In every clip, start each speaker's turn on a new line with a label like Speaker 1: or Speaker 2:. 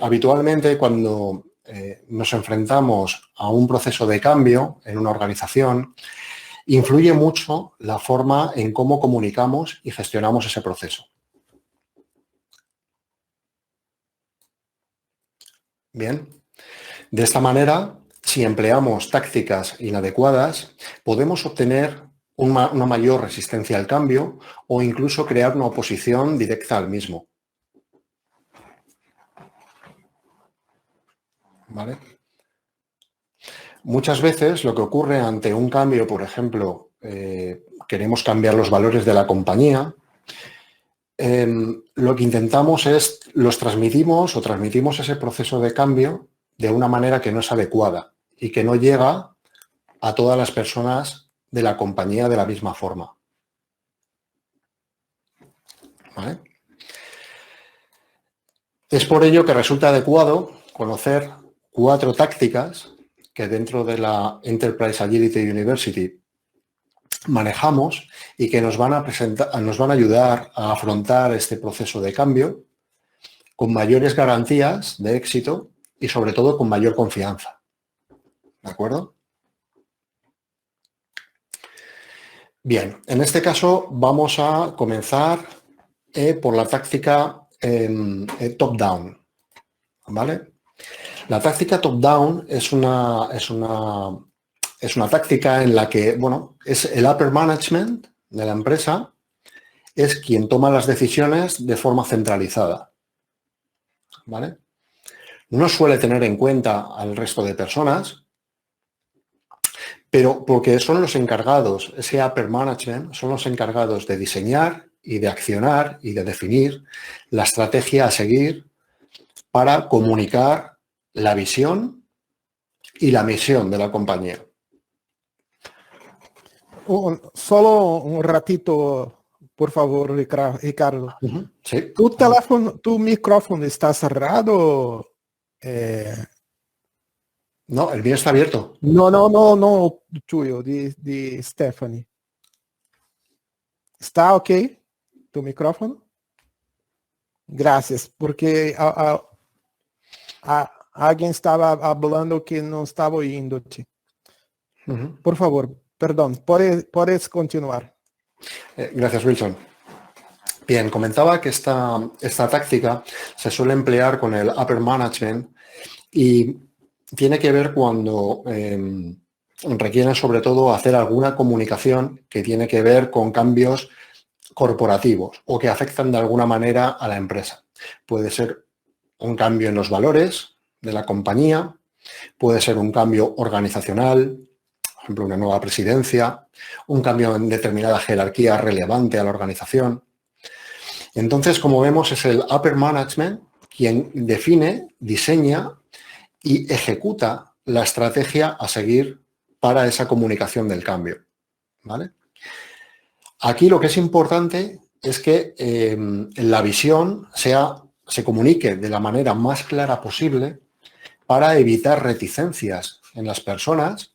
Speaker 1: habitualmente cuando nos enfrentamos a un proceso de cambio en una organización, influye mucho la forma en cómo comunicamos y gestionamos ese proceso. Bien, de esta manera, si empleamos tácticas inadecuadas, podemos obtener una mayor resistencia al cambio o incluso crear una oposición directa al mismo. ¿Vale? Muchas veces lo que ocurre ante un cambio, por ejemplo, queremos cambiar los valores de la compañía, lo que intentamos es, transmitimos ese proceso de cambio de una manera que no es adecuada y que no llega a todas las personas de la compañía de la misma forma. ¿Vale? Es por ello que resulta adecuado conocer 4 tácticas que dentro de la Enterprise Agility University manejamos y que nos van a ayudar a afrontar este proceso de cambio con mayores garantías de éxito y sobre todo con mayor confianza. ¿De acuerdo? Bien, en este caso vamos a comenzar por la táctica top-down. ¿Vale? La táctica top-down es una táctica en la que, bueno, es el upper management de la empresa, es quien toma las decisiones de forma centralizada. ¿Vale? No suele tener en cuenta al resto de personas, pero porque son los encargados, ese upper management, son los encargados de diseñar y de accionar y de definir la estrategia a seguir para comunicar la visión y la misión de la compañía.
Speaker 2: Solo un ratito, por favor, Ricardo.
Speaker 1: Sí.
Speaker 2: Tu micrófono está cerrado?
Speaker 1: No, el mío está abierto.
Speaker 2: No, tuyo, de Stephanie. ¿Está ok tu micrófono? Gracias, porque alguien estaba hablando que no estaba oyéndote. Por favor, perdón, puedes continuar.
Speaker 1: Gracias, Wilson. Bien, comentaba que esta táctica se suele emplear con el upper management y tiene que ver cuando requieren sobre todo hacer alguna comunicación que tiene que ver con cambios corporativos o que afectan de alguna manera a la empresa. Puede ser un cambio en los valores de la compañía, puede ser un cambio organizacional, por ejemplo, una nueva presidencia, un cambio en determinada jerarquía relevante a la organización. Entonces, como vemos, es el upper management quien define, diseña y ejecuta la estrategia a seguir para esa comunicación del cambio. ¿Vale? Aquí lo que es importante es que la visión se comunique de la manera más clara posible para evitar reticencias en las personas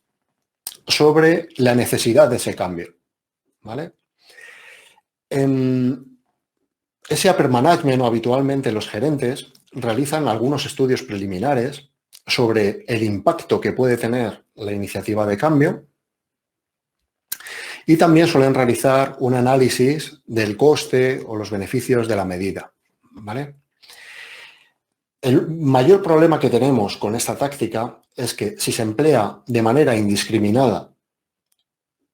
Speaker 1: sobre la necesidad de ese cambio. ¿Vale? Ese upper management, o habitualmente los gerentes, realizan algunos estudios preliminares sobre el impacto que puede tener la iniciativa de cambio y también suelen realizar un análisis del coste o los beneficios de la medida. ¿Vale? El mayor problema que tenemos con esta táctica es que si se emplea de manera indiscriminada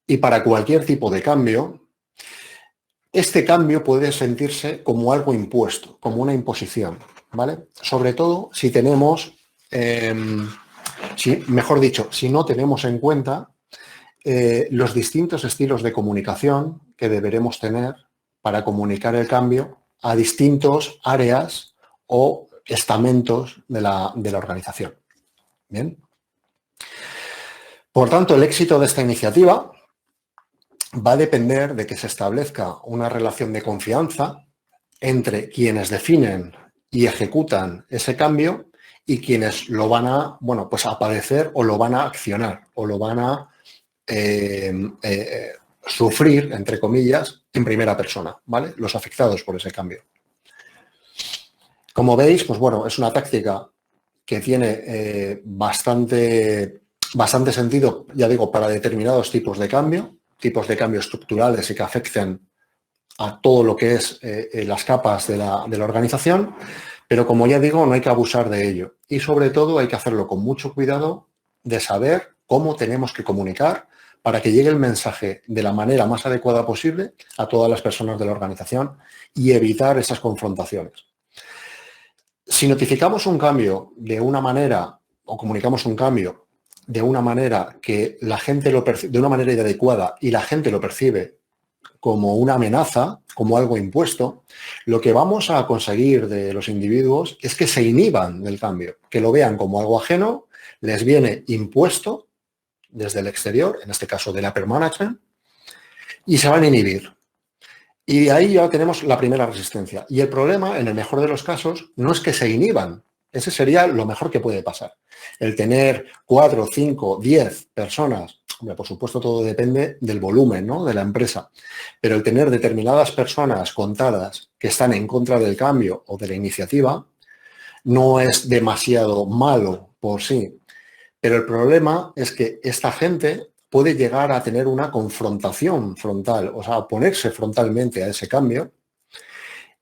Speaker 1: y para cualquier tipo de cambio, este cambio puede sentirse como algo impuesto, como una imposición, ¿vale? Sobre todo si tenemos, si no tenemos en cuenta los distintos estilos de comunicación que deberemos tener para comunicar el cambio a distintos áreas o estamentos de la organización. Bien. Por tanto, el éxito de esta iniciativa va a depender de que se establezca una relación de confianza entre quienes definen y ejecutan ese cambio y quienes lo van a, a padecer o lo van a accionar o lo van a sufrir, entre comillas, en primera persona, ¿vale? Los afectados por ese cambio. Como veis, pues bueno, es una táctica que tiene bastante sentido, ya digo, para determinados tipos de cambio estructurales y que afecten a todo lo que es las capas de la organización, pero como ya digo, no hay que abusar de ello. Y sobre todo hay que hacerlo con mucho cuidado de saber cómo tenemos que comunicar para que llegue el mensaje de la manera más adecuada posible a todas las personas de la organización y evitar esas confrontaciones. Si notificamos un cambio de una manera o comunicamos un cambio de una manera que la gente lo percibe de una manera inadecuada y la gente lo percibe como una amenaza, como algo impuesto, lo que vamos a conseguir de los individuos es que se inhiban del cambio, que lo vean como algo ajeno, les viene impuesto desde el exterior, en este caso del upper management, y se van a inhibir. Y ahí ya tenemos la primera resistencia. Y el problema, en el mejor de los casos, no es que se inhiban. Ese sería lo mejor que puede pasar. El tener 4, 5, 10 personas, hombre, por supuesto todo depende del volumen, ¿no?, de la empresa, pero el tener determinadas personas contadas que están en contra del cambio o de la iniciativa no es demasiado malo por sí. Pero el problema es que esta gente puede llegar a tener una confrontación frontal, o sea, oponerse frontalmente a ese cambio,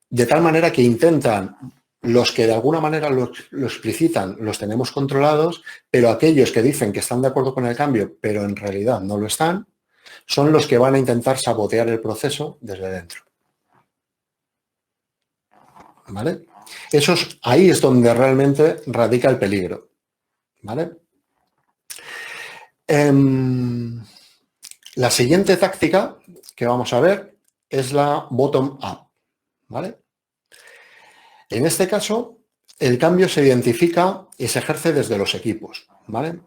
Speaker 1: de tal manera que intentan, los que de alguna manera lo explicitan, los tenemos controlados, pero aquellos que dicen que están de acuerdo con el cambio, pero en realidad no lo están, son los que van a intentar sabotear el proceso desde dentro. ¿Vale? Ahí es donde realmente radica el peligro. ¿Vale? La siguiente táctica que vamos a ver es la bottom-up, ¿vale? En este caso, el cambio se identifica y se ejerce desde los equipos, ¿vale?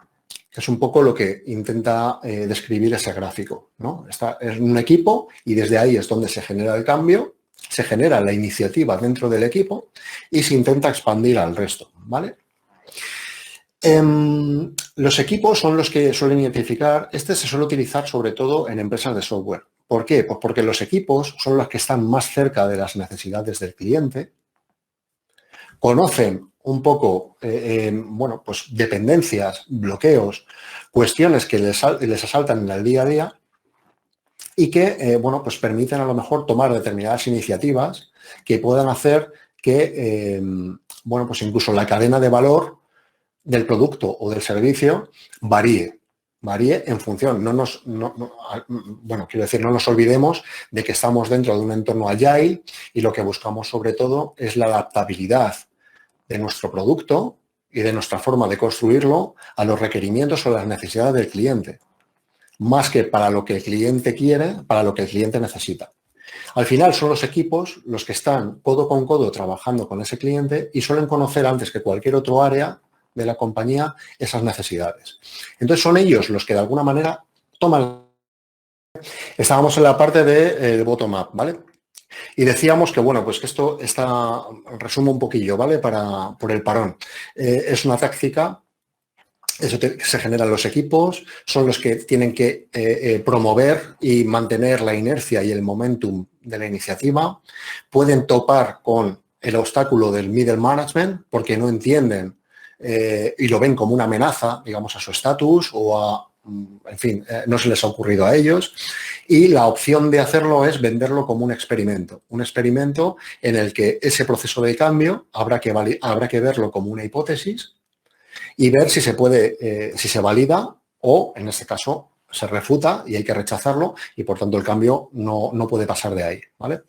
Speaker 1: Es un poco lo que intenta describir ese gráfico, ¿no? Está en un equipo y desde ahí es donde se genera el cambio, se genera la iniciativa dentro del equipo y se intenta expandir al resto, ¿vale? Los equipos son los que suelen identificar, se suele utilizar sobre todo en empresas de software. ¿Por qué? Pues porque los equipos son los que están más cerca de las necesidades del cliente, conocen un poco, bueno, pues dependencias, bloqueos, cuestiones que les asaltan en el día a día y que, bueno, pues permiten a lo mejor tomar determinadas iniciativas que puedan hacer que, bueno, pues incluso la cadena de valor del producto o del servicio varíe en función. Bueno, quiero decir, no nos olvidemos de que estamos dentro de un entorno agile y lo que buscamos sobre todo es la adaptabilidad de nuestro producto y de nuestra forma de construirlo a los requerimientos o las necesidades del cliente, más que para lo que el cliente quiere, para lo que el cliente necesita. Al final son los equipos los que están codo con codo trabajando con ese cliente y suelen conocer antes que cualquier otro área de la compañía esas necesidades. Entonces son ellos los que de alguna manera toman. Estábamos en la parte del bottom-up, ¿vale? Y decíamos que, bueno, pues que esto resumo un poquillo, ¿vale? Por el parón. Es una táctica, se generan los equipos, son los que tienen que promover y mantener la inercia y el momentum de la iniciativa. Pueden topar con el obstáculo del middle management porque no entienden y lo ven como una amenaza, digamos, a su estatus o a, en fin, no se les ha ocurrido a ellos. Y la opción de hacerlo es venderlo como un experimento en el que ese proceso de cambio habrá que verlo como una hipótesis y ver si se puede, si se valida o, en este caso, se refuta y hay que rechazarlo y, por tanto, el cambio no puede pasar de ahí, ¿vale?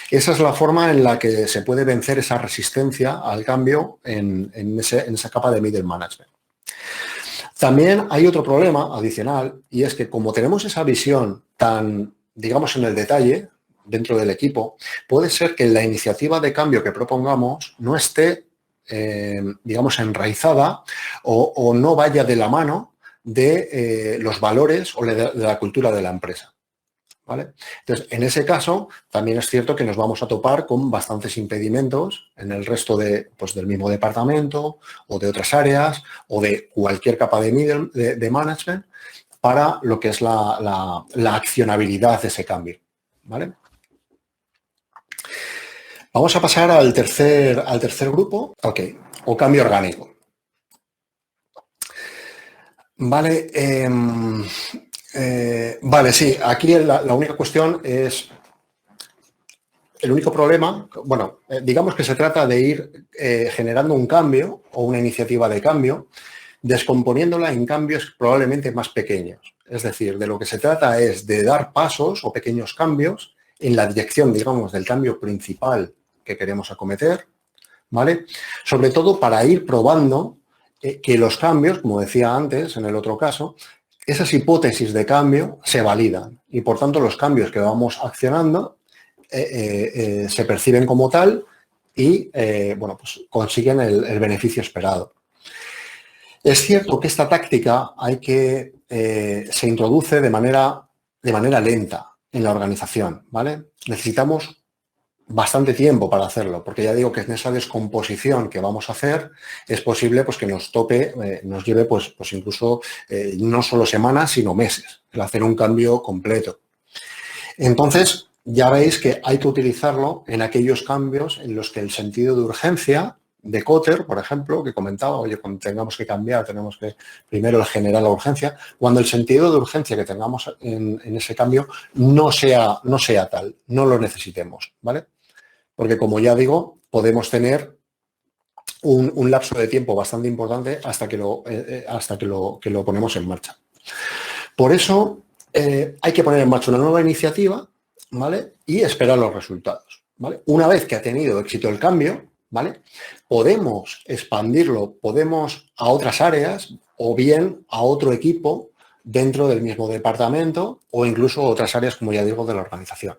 Speaker 1: Esa es la forma en la que se puede vencer esa resistencia al cambio en esa capa de middle management. También hay otro problema adicional y es que como tenemos esa visión tan, digamos, en el detalle dentro del equipo, puede ser que la iniciativa de cambio que propongamos no esté, digamos, enraizada o no vaya de la mano de los valores o de la cultura de la empresa, ¿vale? Entonces, en ese caso, también es cierto que nos vamos a topar con bastantes impedimentos en el resto pues, del mismo departamento o de otras áreas o de cualquier capa de management para lo que es la accionabilidad de ese cambio, ¿vale? Vamos a pasar al tercer grupo, ok, o cambio orgánico. Vale, vale, sí, aquí la única cuestión es, el único problema, bueno, digamos que se trata de ir generando un cambio o una iniciativa de cambio, descomponiéndola en cambios probablemente más pequeños. Es decir, de lo que se trata es de dar pasos o pequeños cambios en la dirección, digamos, del cambio principal que queremos acometer, ¿vale? Sobre todo para ir probando que los cambios, como decía antes en el otro caso, esas hipótesis de cambio se validan y, por tanto, los cambios que vamos accionando se perciben como tal y, bueno, pues consiguen el beneficio esperado. Es cierto que esta táctica se introduce de manera lenta en la organización, ¿vale? Necesitamos bastante tiempo para hacerlo, porque ya digo que en esa descomposición que vamos a hacer es posible pues, que nos tope, nos lleve pues incluso no solo semanas, sino meses, el hacer un cambio completo. Entonces, ya veis que hay que utilizarlo en aquellos cambios en los que el sentido de urgencia de Kotter, por ejemplo, que comentaba, oye, cuando tengamos que cambiar, tenemos que primero generar la urgencia, cuando el sentido de urgencia que tengamos en ese cambio no sea tal, no lo necesitemos, ¿vale? Porque, como ya digo, podemos tener un lapso de tiempo bastante importante hasta que lo ponemos en marcha. Por eso hay que poner en marcha una nueva iniciativa, ¿vale? Y esperar los resultados, ¿vale? Una vez que ha tenido éxito el cambio, ¿vale? Podemos expandirlo, podemos a otras áreas o bien a otro equipo dentro del mismo departamento o incluso otras áreas, como ya digo, de la organización.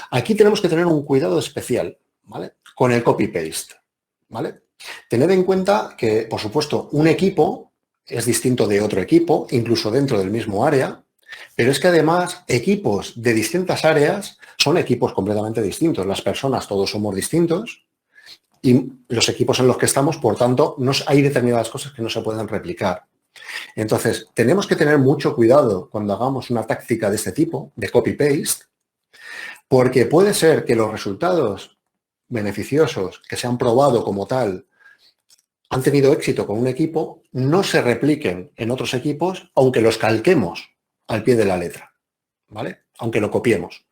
Speaker 1: Aquí tenemos que tener un cuidado especial, ¿vale? Con el copy-paste, ¿vale? Tened en cuenta que, por supuesto, un equipo es distinto de otro equipo, incluso dentro del mismo área, pero es que además equipos de distintas áreas son equipos completamente distintos. Las personas todos somos distintos y los equipos en los que estamos, por tanto, hay determinadas cosas que no se pueden replicar. Entonces, tenemos que tener mucho cuidado cuando hagamos una táctica de este tipo, de copy-paste, porque puede ser que los resultados beneficiosos que se han probado como tal han tenido éxito con un equipo, no se repliquen en otros equipos, aunque los calquemos al pie de la letra, ¿vale? Aunque lo copiemos.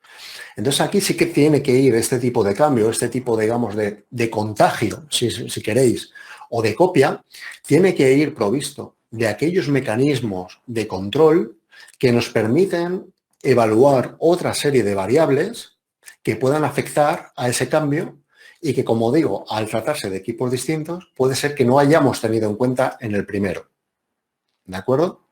Speaker 1: Entonces, aquí sí que tiene que ir este tipo de cambio, este tipo, digamos, de contagio, si queréis, o de copia, tiene que ir provisto de aquellos mecanismos de control que nos permiten evaluar otra serie de variables que puedan afectar a ese cambio y que, como digo, al tratarse de equipos distintos, puede ser que no hayamos tenido en cuenta en el primero. ¿De acuerdo?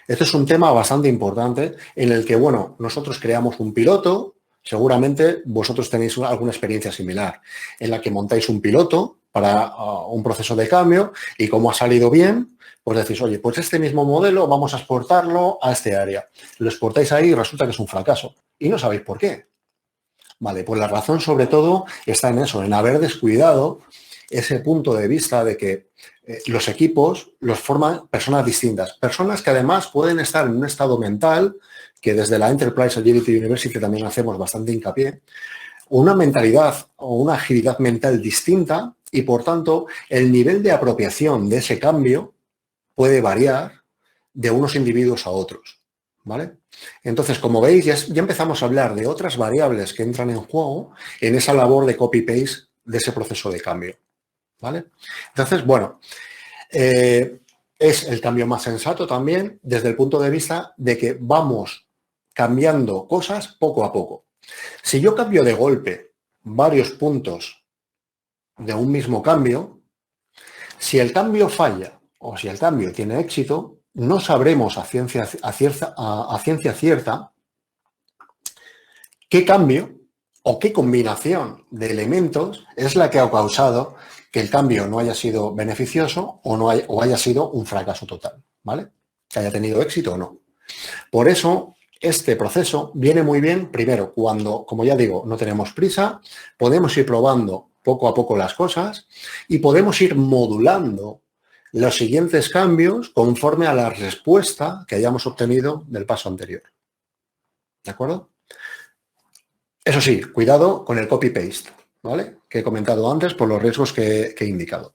Speaker 1: Este es un tema bastante importante en el que, bueno, nosotros creamos un piloto, seguramente vosotros tenéis alguna experiencia similar, en la que montáis un piloto para un proceso de cambio y como ha salido bien, pues decís, oye, pues este mismo modelo vamos a exportarlo a este área. Lo exportáis ahí y resulta que es un fracaso y no sabéis por qué. Vale, pues la razón sobre todo está en eso, en haber descuidado ese punto de vista de que los equipos los forman personas distintas. Personas que además pueden estar en un estado mental, que desde la Enterprise Agility University también hacemos bastante hincapié, una mentalidad o una agilidad mental distinta y, por tanto, el nivel de apropiación de ese cambio puede variar de unos individuos a otros, ¿vale? Entonces, como veis, ya empezamos a hablar de otras variables que entran en juego en esa labor de copy-paste de ese proceso de cambio, ¿vale? Entonces, bueno, es el cambio más sensato también desde el punto de vista de que vamos cambiando cosas poco a poco. Si yo cambio de golpe varios puntos de un mismo cambio, si el cambio falla o si el cambio tiene éxito, no sabremos a ciencia cierta qué cambio o qué combinación de elementos es la que ha causado que el cambio no haya sido beneficioso o haya sido un fracaso total, ¿vale? Que haya tenido éxito o no. Por eso, este proceso viene muy bien, primero, cuando, como ya digo, no tenemos prisa, podemos ir probando poco a poco las cosas y podemos ir modulando los siguientes cambios conforme a la respuesta que hayamos obtenido del paso anterior. ¿De acuerdo? Eso sí, cuidado con el copy-paste, ¿vale? Que he comentado antes por los riesgos que he indicado.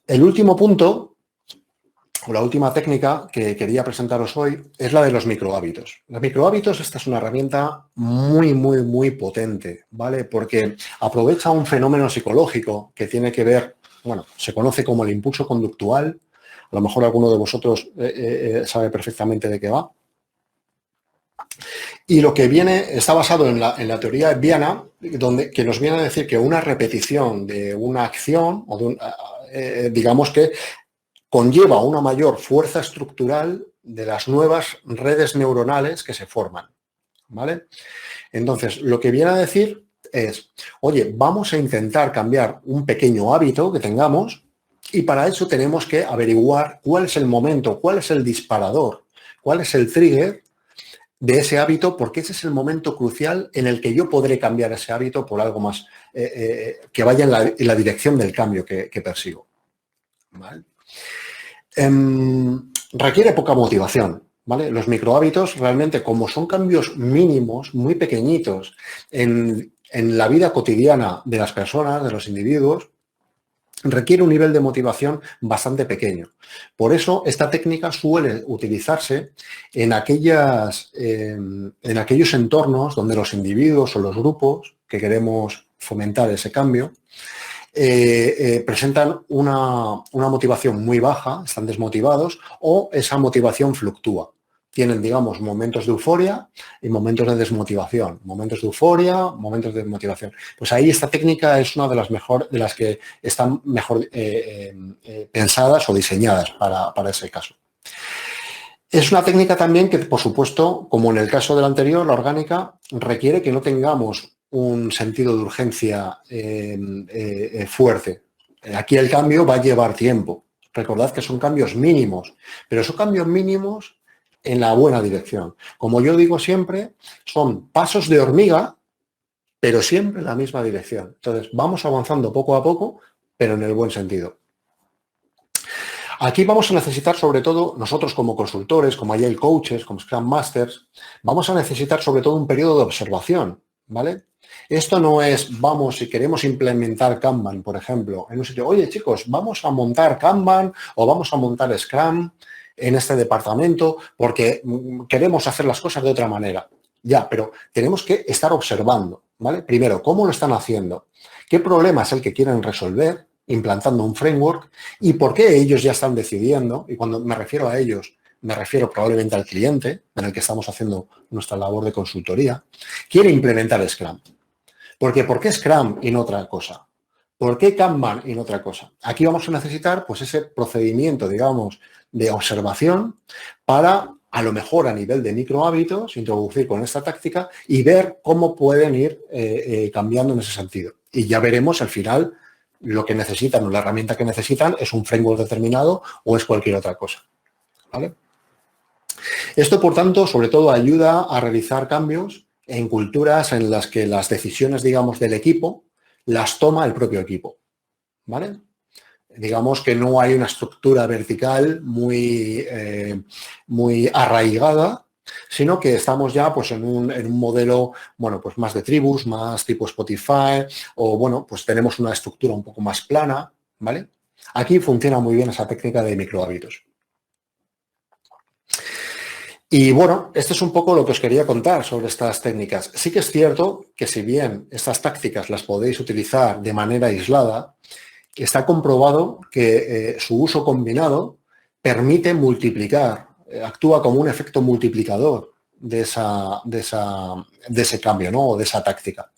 Speaker 1: El último punto, o la última técnica que quería presentaros hoy, es la de los microhábitos. Los microhábitos, esta es una herramienta muy potente, ¿vale? Porque aprovecha un fenómeno psicológico que tiene que ver, bueno, se conoce como el impulso conductual. A lo mejor alguno de vosotros sabe perfectamente de qué va. Y lo que viene está basado en la teoría hebbiana, que nos viene a decir que una repetición de una acción, o digamos que conlleva una mayor fuerza estructural de las nuevas redes neuronales que se forman, ¿vale? Entonces, lo que viene a decir es, oye, vamos a intentar cambiar un pequeño hábito que tengamos y para eso tenemos que averiguar cuál es el momento, cuál es el disparador, cuál es el trigger de ese hábito, porque ese es el momento crucial en el que yo podré cambiar ese hábito por algo más que vaya en la dirección del cambio que persigo, ¿vale? Requiere poca motivación, ¿vale? Los microhábitos realmente, como son cambios mínimos, muy pequeñitos en la vida cotidiana de las personas, de los individuos, requiere un nivel de motivación bastante pequeño. Por eso, esta técnica suele utilizarse en aquellos entornos donde los individuos o los grupos que queremos fomentar ese cambio presentan una motivación muy baja, están desmotivados, o esa motivación fluctúa. Tienen, digamos, momentos de euforia y momentos de desmotivación. Momentos de euforia, momentos de desmotivación. Pues ahí esta técnica es una de las que están mejor pensadas o diseñadas para ese caso. Es una técnica también que, por supuesto, como en el caso de la anterior, la orgánica, requiere que no tengamos un sentido de urgencia fuerte. Aquí el cambio va a llevar tiempo. Recordad que son cambios mínimos, pero son cambios mínimos en la buena dirección. Como yo digo siempre, son pasos de hormiga, pero siempre en la misma dirección. Entonces, vamos avanzando poco a poco, pero en el buen sentido. Aquí vamos a necesitar, sobre todo, nosotros como consultores, como Agile Coaches, como Scrum Masters, vamos a necesitar sobre todo un periodo de observación, ¿vale? Esto no es, vamos, si queremos implementar Kanban, por ejemplo, en un sitio, oye, chicos, vamos a montar Kanban o vamos a montar Scrum en este departamento porque queremos hacer las cosas de otra manera. Ya, pero tenemos que estar observando, ¿vale? Primero, ¿cómo lo están haciendo? ¿Qué problema es el que quieren resolver implantando un framework? ¿Y por qué ellos ya están decidiendo? Y cuando me refiero a ellos, me refiero probablemente al cliente en el que estamos haciendo nuestra labor de consultoría, quiere implementar Scrum. Porque ¿por qué Scrum y no otra cosa? ¿Por qué Kanban y no otra cosa? Aquí vamos a necesitar pues ese procedimiento, digamos, de observación para, a lo mejor a nivel de microhábitos, introducir con esta táctica y ver cómo pueden ir cambiando en ese sentido. Y ya veremos al final lo que necesitan o la herramienta que necesitan es un framework determinado o es cualquier otra cosa, ¿vale? Esto, por tanto, sobre todo ayuda a realizar cambios en culturas en las que las decisiones, digamos, del equipo las toma el propio equipo, ¿vale? Digamos que no hay una estructura vertical muy arraigada, sino que estamos ya pues, en un modelo, bueno, pues más de tribus, más tipo Spotify, o bueno, pues tenemos una estructura un poco más plana, ¿vale? Aquí funciona muy bien esa técnica de microhábitos. Y bueno, esto es un poco lo que os quería contar sobre estas técnicas. Sí que es cierto que si bien estas tácticas las podéis utilizar de manera aislada, está comprobado que su uso combinado permite multiplicar, actúa como un efecto multiplicador de ese cambio, ¿no? O de esa táctica.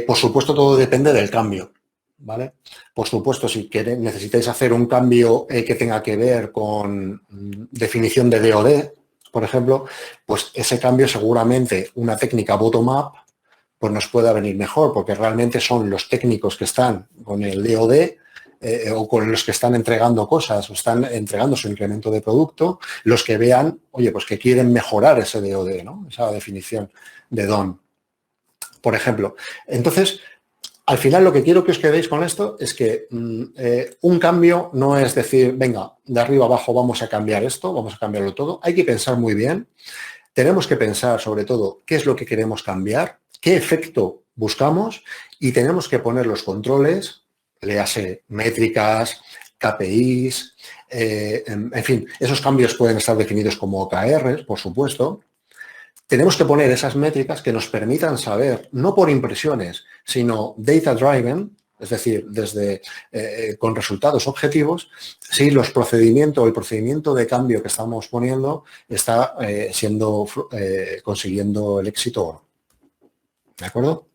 Speaker 1: Por supuesto, todo depende del cambio, ¿vale? Por supuesto, si necesitáis hacer un cambio que tenga que ver con definición de DoD, por ejemplo, pues ese cambio seguramente una técnica bottom-up pues nos pueda venir mejor, porque realmente son los técnicos que están con el DoD o con los que están entregando cosas o están entregando su incremento de producto, los que vean, oye, pues que quieren mejorar ese DoD, ¿no? Esa definición de DON, por ejemplo. Entonces, al final lo que quiero que os quedéis con esto es que un cambio no es decir, venga, de arriba abajo vamos a cambiar esto, vamos a cambiarlo todo. Hay que pensar muy bien. Tenemos que pensar sobre todo qué es lo que queremos cambiar, qué efecto buscamos y tenemos que poner los controles, léase métricas, KPIs, en fin, esos cambios pueden estar definidos como OKRs, por supuesto. Tenemos que poner esas métricas que nos permitan saber, no por impresiones, sino data-driven, es decir, con resultados objetivos, si el procedimiento de cambio que estamos poniendo está consiguiendo el éxito o no. ¿De acuerdo?